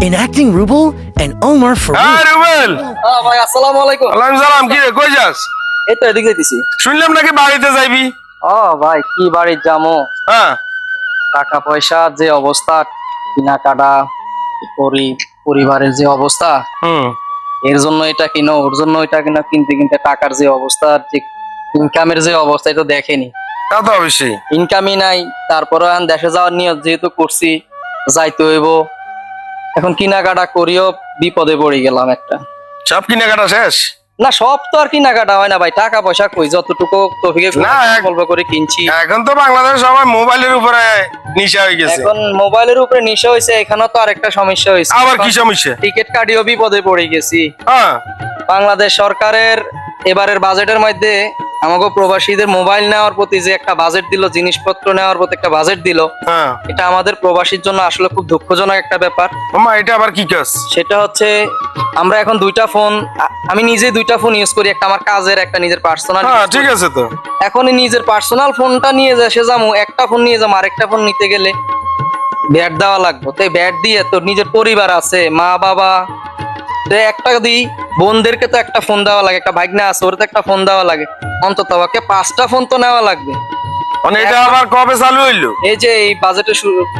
enacting Rubel and Omar Farouk. হ্যাঁ রুবেল, ভাই আসসালামু আলাইকুম। ওয়ালাইকুম সালাম। কি রে, কই যাস? এই তো এদিকে যাইতেছি। শুনলাম নাকি বাড়িতে যাইবি। ভাই কি বাড়ির যামো, হ্যাঁ, টাকা পয়সা যে অবস্থা, কেনাকাটা পরিবারের যে অবস্থা, এর জন্য এটা কিনো ওর জন্য এটা কিনো, কিনতে কিনতে টাকার যে অবস্থা, যে ইনকামের যে অবস্থা, এটা দেখেনি। তা তো অবশ্যই। ইনকামই নাই, তারপরে এখন দেশে যাওয়ার নিয়ত যেহেতু করছি, যাইতে হইব। এখন কেনাকাটা করিও বিপদে পড়ে গেলাম একটা। সব কেনাকাটা শেষ? না, সব তো আর কেনাকাটা হয় না ভাই, টাকা পয়সা কই, যতটুকু তৌফিকে না, গল্প করে কিনছি। এখন তো বাংলাদেশ সবাই মোবাইলের উপরে নিশা হয়ে গেছে। এখন মোবাইলের উপরে নেশা হয়েছে, এখানে তো আরেকটা সমস্যা হয়েছে। আবার কি সমস্যা? টিকিট কাটিও বিপদে পড়ে গেছি। হ্যাঁ, বাংলাদেশ সরকারের এবারের বাজেটের মধ্যে আমাকে প্রবাসীদের মোবাইল নেওয়ার প্রতি যে একটা বাজেট দিল, জিনিসপত্র নেওয়ার প্রতি একটা বাজেট দিল, হ্যাঁ। এটা আমাদের প্রবাসীর জন্য আসলে খুব দুঃখজনক একটা ব্যাপার। ওমা, এটা আবার কি কাজ? সেটা হচ্ছে আমরা এখন দুইটা ফোন, আমি নিজে দুইটা ফোন ইউজ করি, একটা আমার কাজের, একটা নিজের পার্সোনাল। হ্যাঁ, ঠিক আছে তো। এখন এই নিজের পার্সোনাল ফোনটা নিয়ে সে যাবো, একটা ফোন নিয়ে যাবো, আরেকটা ফোন নিতে গেলে ব্যাট দেওয়া লাগবে। তো ব্যাট দিয়ে তোর নিজের পরিবার আছে, মা বাবা, তো একটা দিই, বোনদেরকে তো একটা ফোন দেওয়া লাগে, একটা ভাগ্না আছে ওর তো একটা ফোন দেওয়া লাগে, অন্তত আমাকে 5টা ফোন তো নেওয়া লাগবে। মানে এটা আবার কবে চালু হইলো? এই যে এই বাজেটে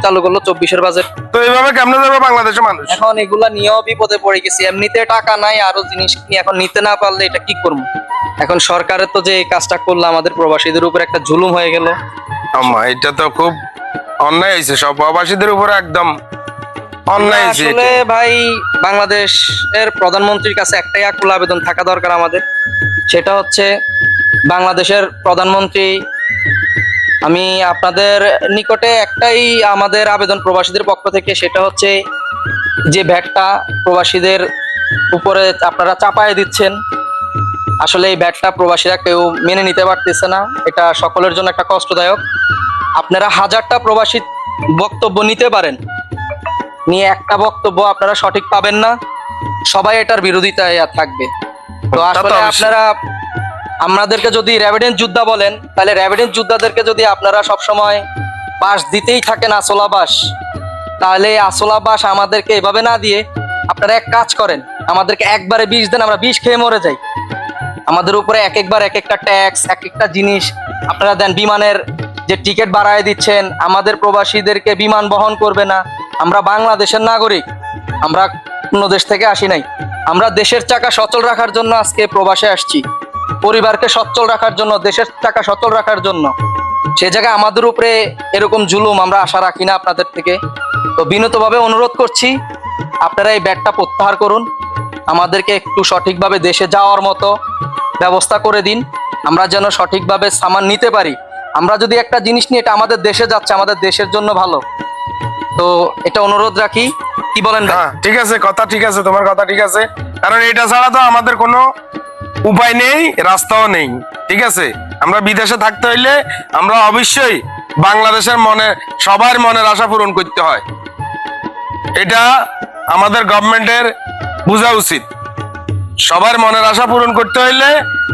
চালু করলো, 24-এর বাজেট। তো এইভাবে কেমনে যাবে বাংলাদেশের মানুষ? এখন এগুলা নিয়েও বিপদে পড়ে গেছি, এমনিতে টাকা নাই, আরো জিনিস নিয়ে এখন নিতে না পারলে এটা কি করবো। এখন সরকারের তো যে এই কাজটা করলো আমাদের প্রবাসীদের উপর একটা জুলুম হয়ে গেল। আম্মা, এটা তো খুব অন্যায় হয়েছে, সব প্রবাসীদের উপরে একদম অন্যায় হয়েছে। আসলে ভাই, বাংলাদেশের প্রধানমন্ত্রীর কাছে একটাই আকুল আবেদন থাকা দরকার আমাদের, সেটা হচ্ছে বাংলাদেশের প্রধানমন্ত্রী, আমি আপনাদের নিকটে একটাই আমাদের আবেদন প্রবাসীদের পক্ষ থেকে, সেটা হচ্ছে যে ভ্যাটটা প্রবাসীদের উপরে আপনারা চাপায় দিচ্ছেন, আসলে এই ভ্যাটটা প্রবাসীরা কেউ মেনে নিতে পারতেছে না, এটা সকলের জন্য একটা কষ্টদায়ক। আপনারা 1000টা প্রবাসী বক্তব্য নিতে পারেন, নিয়ে একটা বক্তব্য আপনারা সঠিক পাবেন না, সবাই এটার বিরোধিতায় থাকবে। তো তা তো আসলে অবশ্যই। আপনারা আমাদেরকে যদি র্যাবিডেন্স যোদ্ধা বলেন, তাহলে র্যাবিডেন্স যোদ্ধাদেরকে যদি আপনারা সবসময় বাস দিতেই থাকেন, আসলা বাস, তাহলে আসলা বাস আমাদেরকে এভাবে না দিয়ে আপনারা এক কাজ করেন, আমাদেরকে একবারে 20 দেন, আমরা 20 খেয়ে মরে যাই। আমাদের উপরে এক একবার এক একটা ট্যাক্স, এক একটা জিনিস আপনারা দেন। বিমানের যে টিকিট বাড়ায় দিচ্ছেন, আমাদের প্রবাসীদেরকে বিমান বহন করবে না। আমরা বাংলাদেশের নাগরিক, আমরা অন্য দেশ থেকে আসি নাই, আমরা দেশের চাকা সচল রাখার জন্য আজকে প্রবাসে আসছি, পরিবারকে সচল রাখার জন্য, দেশের চাকা সচল রাখার জন্য। সে জায়গায় আমাদের উপরে এরকম জুলুম আমরা আশা রাখি না আপনাদের থেকে। তো বিনীতভাবে অনুরোধ করছি, আপনারা এই ব্যাটটা প্রত্যাহার করুন, আমাদেরকে একটু সঠিকভাবে দেশে যাওয়ার মতো ব্যবস্থা করে দিন, আমরা যেন সঠিকভাবে সামান নিতে পারি। আমরা যদি একটা জিনিস নিয়ে, এটা আমাদের দেশে যাচ্ছে, আমাদের দেশের জন্য ভালো, তো এটা অনুরোধ রাখি। কি বলেন ভাই? হ্যাঁ, ঠিক আছে, কথা ঠিক আছে, তোমার কথা ঠিক আছে, কারণ এটা ছাড়া তো আমাদের কোনো উপায় নেই, রাস্তাও নেই। ঠিক আছে, আমরা বিদেশে থাকতে হইলে আমরা অবশ্যই বাংলাদেশের সবার মনের আশা পূরণ করতে হয়, এটা আমাদের গভর্নমেন্টের বোঝা উচিত। সবার মনের আশা পূরণ করতে হইলে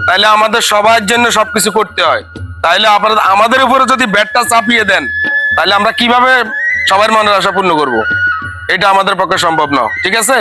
তাহলে আমাদের সবার জন্য সবকিছু করতে হয়। তাহলে আপনারা আমাদের উপরে যদি ব্যাটটা চাপিয়ে দেন, তাহলে আমরা কিভাবে সবার মনের আশা পূর্ণ করব? এটা আমাদের পক্ষে সম্ভব না। ঠিক আছে।